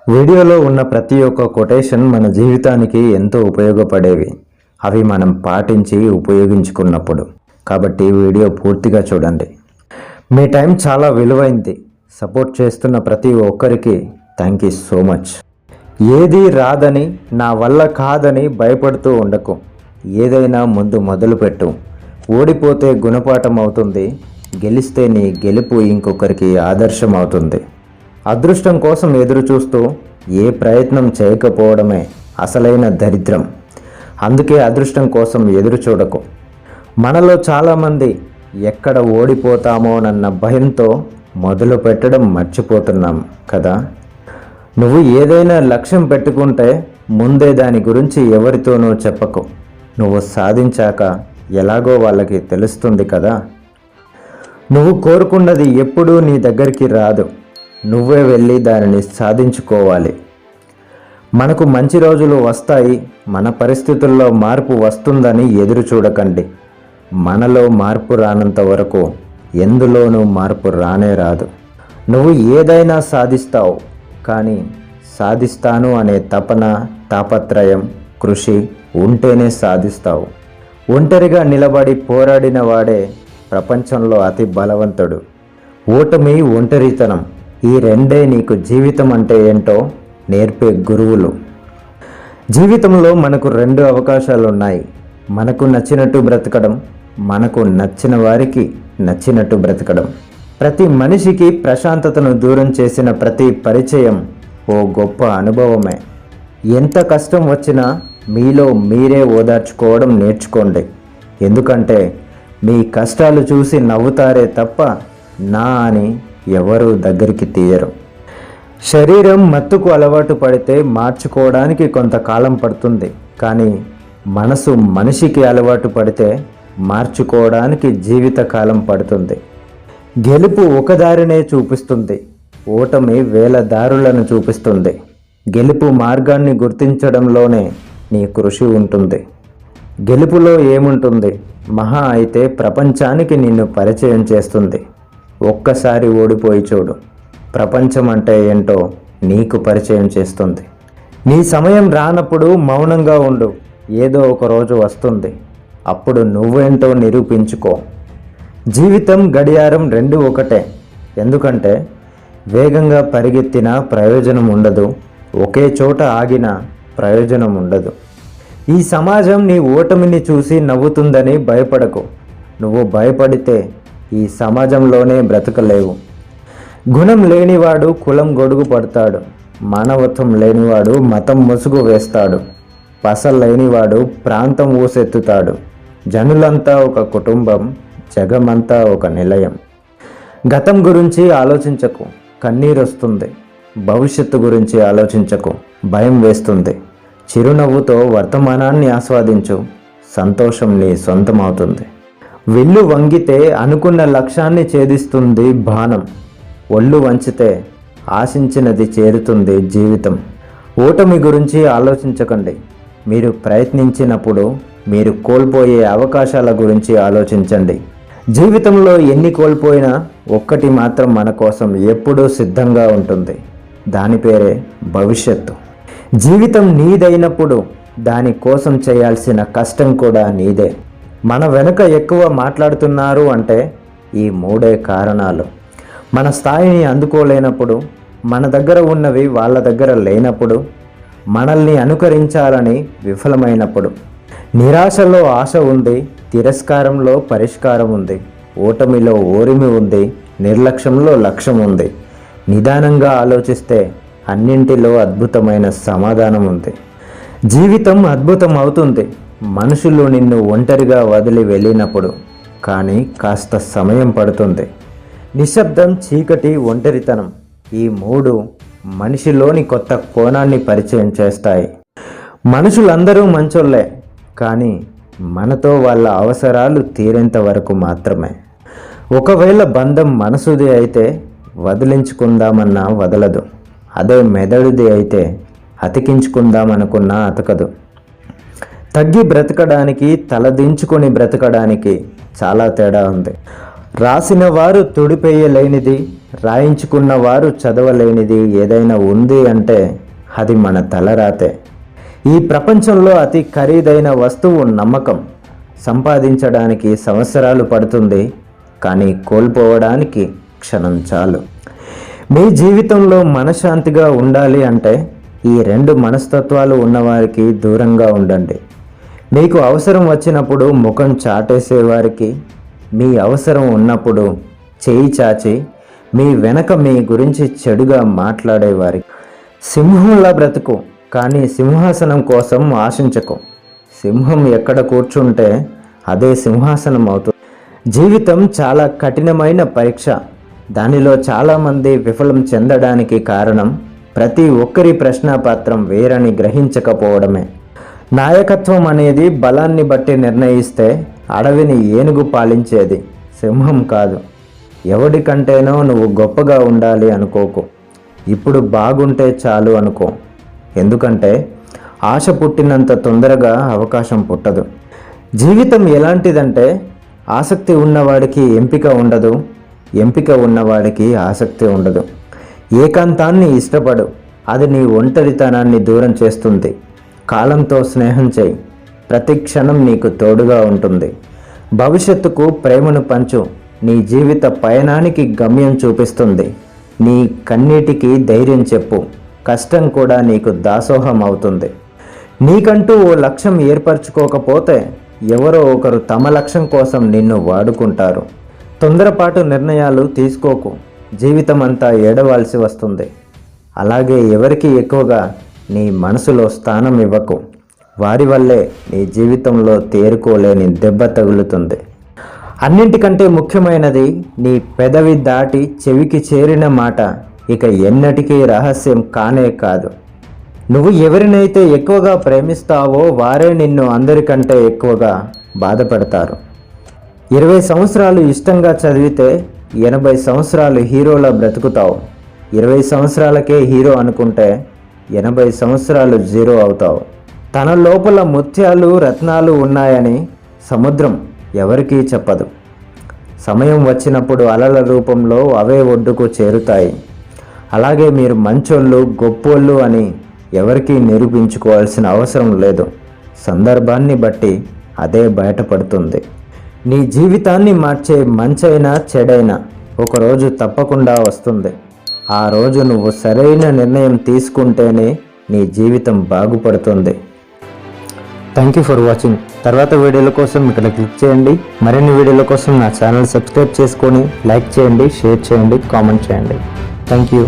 వీడియోలో ఉన్న ప్రతి ఒక్క కొటేషన్ మన జీవితానికి ఎంతో ఉపయోగపడేవి. అవి మనం పాటించి ఉపయోగించుకున్నప్పుడు. కాబట్టి వీడియో పూర్తిగా చూడండి. మీ టైం చాలా విలువైంది. సపోర్ట్ చేస్తున్న ప్రతి ఒక్కరికి థ్యాంక్ యూ సో మచ్. ఏది రాదని, నా వల్ల కాదని భయపడుతూ ఉండకు. ఏదైనా ముందు మొదలుపెట్టు. ఓడిపోతే గుణపాఠం అవుతుంది, గెలిస్తే నీ గెలుపు ఇంకొకరికి ఆదర్శం అవుతుంది. అదృష్టం కోసం ఎదురు చూస్తూ ఏ ప్రయత్నం చేయకపోవడమే అసలైన దరిద్రం. అందుకే అదృష్టం కోసం ఎదురు చూడకు. మనలో చాలామంది ఎక్కడ ఓడిపోతామోనన్న భయంతో మొదలు పెట్టడం మర్చిపోతున్నాం కదా. నువ్వు ఏదైనా లక్ష్యం పెట్టుకుంటే ముందే దాని గురించి ఎవరితోనూ చెప్పకు. నువ్వు సాధించాక ఎలాగో వాళ్ళకి తెలుస్తుంది కదా. నువ్వు కోరుకున్నది ఎప్పుడూ నీ దగ్గరికి రాదు. నువ్వే వెళ్ళి దానిని సాధించుకోవాలి. మనకు మంచి రోజులు వస్తాయి, మన పరిస్థితుల్లో మార్పు వస్తుందని ఎదురు చూడకండి. మనలో మార్పు రానంత వరకు ఎందులోనూ మార్పు రానే రాదు. నువ్వు ఏదైనా సాధిస్తావు, కానీ సాధిస్తాను అనే తపన, తాపత్రయం, కృషి ఉంటేనే సాధిస్తావు. ఒంటరిగా నిలబడి పోరాడిన వాడే ప్రపంచంలో అతి బలవంతుడు. ఓటమి, ఒంటరితనం ఈ రెండే నీకు జీవితం అంటే ఏంటో నేర్పే గురువులు. జీవితంలో మనకు 2 అవకాశాలు ఉన్నాయి. మనకు నచ్చినట్టు బ్రతకడం, మనకు నచ్చిన వారికి నచ్చినట్టు బ్రతకడం. ప్రతి మనిషికి ప్రశాంతతను దూరం చేసిన ప్రతి పరిచయం ఓ గొప్ప అనుభవమే. ఎంత కష్టం వచ్చినా మీలో మీరే ఓదార్చుకోవడం నేర్చుకోండి. ఎందుకంటే మీ కష్టాలు చూసి నవ్వుతారే తప్ప నా అని ఎవరూ దగ్గరికి తీయరు. శరీరం మత్తుకు అలవాటు పడితే మార్చుకోవడానికి కొంతకాలం పడుతుంది, కానీ మనసు మనిషికి అలవాటు పడితే మార్చుకోవడానికి జీవితకాలం పడుతుంది. గెలుపు ఒక దారినే చూపిస్తుంది, ఓటమి వేల దారులను చూపిస్తుంది. గెలుపు మార్గాన్ని గుర్తించడంలోనే నీ కృషి ఉంటుంది. గెలుపులో ఏముంటుంది? మహా అయితే ప్రపంచానికి నిన్ను పరిచయం చేస్తుంది. ఒక్కసారి ఓడిపోయి చూడు, ప్రపంచం అంటే ఏంటో నీకు పరిచయం చేస్తుంది. నీ సమయం రానప్పుడు మౌనంగా ఉండు. ఏదో ఒక రోజు వస్తుంది, అప్పుడు నువ్వేంటో నిరూపించుకో. జీవితం, గడియారం 2 ఒకటే. ఎందుకంటే వేగంగా పరిగెత్తినా ప్రయోజనం ఉండదు, ఒకే చోట ఆగినా ప్రయోజనం ఉండదు. ఈ సమాజం నీ ఓటమిని చూసి నవ్వుతుందని భయపడకు. నువ్వు భయపడితే ఈ సమాజంలోనే బ్రతకలేవు. గుణం లేనివాడు కులం గొడుగు పడతాడు. మానవత్వం లేనివాడు మతం ముసుగు వేస్తాడు. పస లేనివాడు ప్రాంతం ఊసెత్తుతాడు. జనులంతా ఒక కుటుంబం, జగమంతా ఒక నిలయం. గతం గురించి ఆలోచించకు, కన్నీరొస్తుంది. భవిష్యత్తు గురించి ఆలోచించకు, భయం వేస్తుంది. చిరునవ్వుతో వర్తమానాన్ని ఆస్వాదించు, సంతోషం నీ సొంతమవుతుంది. విల్లు వంగితే అనుకున్న లక్ష్యాన్ని ఛేదిస్తుంది బాణం. ఒళ్ళు వంచితే ఆశించినది చేరుతుంది జీవితం. ఓటమి గురించి ఆలోచించకండి. మీరు ప్రయత్నించినప్పుడు మీరు కోల్పోయే అవకాశాల గురించి ఆలోచించండి. జీవితంలో ఎన్ని కోల్పోయినా ఒక్కటి మాత్రం మన కోసం ఎప్పుడూ సిద్ధంగా ఉంటుంది. దాని పేరే భవిష్యత్తు. జీవితం నీదైనప్పుడు దానికోసం చేయాల్సిన కష్టం కూడా నీదే. మన వెనుక ఎక్కువ మాట్లాడుతున్నారు అంటే ఈ 3 కారణాలు. మన స్థాయిని అందుకోలేనప్పుడు, మన దగ్గర ఉన్నవి వాళ్ళ దగ్గర లేనప్పుడు, మనల్ని అనుకరించాలని విఫలమైనప్పుడు. నిరాశలో ఆశ ఉంది, తిరస్కారంలో పరిష్కారం ఉంది, ఓటమిలో ఓరిమి ఉంది, నిర్లక్ష్యంలో లక్ష్యం ఉంది. నిదానంగా ఆలోచిస్తే అన్నింటిలో అద్భుతమైన సమాధానం ఉంది. జీవితం అద్భుతం అవుతుంది మనుషులు నిన్ను ఒంటరిగా వదిలి వెళ్ళినప్పుడు. కానీ కాస్త సమయం పడుతుంది. నిశ్శబ్దం, చీకటి, ఒంటరితనం ఈ 3 మనిషిలోని కొత్త కోణాన్ని పరిచయం చేస్తాయి. మనుషులందరూ మంచోళ్ళే, కానీ మనతో వాళ్ళ అవసరాలు తీరేంత వరకు మాత్రమే. ఒకవేళ బంధం మనసుది అయితే వదిలించుకుందామన్నా వదలదు. అదే మెదడుది అయితే అతికించుకుందామనుకున్నా అతకదు. తగ్గి బ్రతకడానికి, తలదించుకొని బ్రతకడానికి చాలా తేడా ఉంది. రాసిన వారు తుడిపేయలేనిది, రాయించుకున్న వారు చదవలేనిది ఏదైనా ఉంది అంటే అది మన తలరాతే. ఈ ప్రపంచంలో అతి ఖరీదైన వస్తువు నమ్మకం. సంపాదించడానికి సంవత్సరాలు పడుతుంది, కానీ కోల్పోవడానికి క్షణం చాలు. మీ జీవితంలో మనశ్శాంతిగా ఉండాలి అంటే ఈ రెండు మనస్తత్వాలు ఉన్నవారికి దూరంగా ఉండండి. మీకు అవసరం వచ్చినప్పుడు ముఖం చాటేసేవారికి, మీ అవసరం ఉన్నప్పుడు చేయి చాచి మీ వెనక మీ గురించి చెడుగా మాట్లాడేవారికి. సింహంలా బ్రతుకు, కానీ సింహాసనం కోసం ఆశించకు. సింహం ఎక్కడ కూర్చుంటే అదే సింహాసనం అవుతుంది. జీవితం చాలా కఠినమైన పరీక్ష. దానిలో చాలామంది విఫలం చెందడానికి కారణం ప్రతి ఒక్కరి ప్రశ్నాపత్రం వేరని గ్రహించకపోవడమే. నాయకత్వం అనేది బలాన్ని బట్టి నిర్ణయిస్తే అడవిని ఏనుగు పాలించేది, సింహం కాదు. ఎవడికంటేనో నువ్వు గొప్పగా ఉండాలి అనుకోకు. ఇప్పుడు బాగుంటే చాలు అనుకో. ఎందుకంటే ఆశ పుట్టినంత తొందరగా అవకాశం పుట్టదు. జీవితం ఎలాంటిదంటే ఆసక్తి ఉన్నవాడికి ఎంపిక ఉండదు, ఎంపిక ఉన్నవాడికి ఆసక్తి ఉండదు. ఏకాంతాన్ని ఇష్టపడు, అది నీ ఒంటరితనాన్ని దూరం చేస్తుంది. కాలంతో స్నేహం చేయి, ప్రతి క్షణం నీకు తోడుగా ఉంటుంది. భవిష్యత్తుకు ప్రేమను పంచు, నీ జీవిత పయనానికి గమ్యం చూపిస్తుంది. నీ కన్నీటికి ధైర్యం చెప్పు, కష్టం కూడా నీకు దాసోహం అవుతుంది. నీకంటూ ఓ లక్ష్యం ఏర్పరచుకోకపోతే ఎవరో ఒకరు తమ లక్ష్యం కోసం నిన్ను వాడుకుంటారు. తొందరపాటు నిర్ణయాలు తీసుకోకు, జీవితం అంతా ఏడవాల్సి వస్తుంది. అలాగే ఎవరికి ఎక్కువగా నీ మనసులో స్థానం ఇవ్వకు, వారి వల్లే నీ జీవితంలో తేరుకోలేని దెబ్బ తగులుతుంది. అన్నింటికంటే ముఖ్యమైనది నీ పెదవి దాటి చెవికి చేరిన మాట ఇక ఎన్నటికీ రహస్యం కానే కాదు. నువ్వు ఎవరినైతే ఎక్కువగా ప్రేమిస్తావో వారే నిన్ను అందరికంటే ఎక్కువగా బాధపడతారు. 20 సంవత్సరాలు ఇష్టంగా చదివితే 80 సంవత్సరాలు హీరోలా బ్రతుకుతావు. 20 సంవత్సరాలకే హీరో అనుకుంటే 80 సంవత్సరాలు జీరో అవుతావు. తన లోపల ముత్యాలు రత్నాలు ఉన్నాయని సముద్రం ఎవరికీ చెప్పదు. సమయం వచ్చినప్పుడు అలల రూపంలో అవే ఒడ్డుకు చేరుతాయి. అలాగే మీరు మంచోళ్ళు గొప్పోళ్ళు అని ఎవరికీ నిరూపించుకోవాల్సిన అవసరం లేదు. సందర్భాన్ని బట్టి అదే బయటపడుతుంది. నీ జీవితాన్ని మార్చే మంచైనా చెడైనా ఒకరోజు తప్పకుండా వస్తుంది. ఆ రోజు నువ్వు సరైన నిర్ణయం తీసుకుంటేనే నీ జీవితం బాగుపడుతుంది. Thank you for watching. తర్వాత వీడియోల కోసం ఇక్కడ క్లిక్ చేయండి. మరిన్ని వీడియోల కోసం నా ఛానల్ సబ్స్క్రైబ్ చేసుకొని లైక్ చేయండి, షేర్ చేయండి, కామెంట్ చేయండి. Thank you.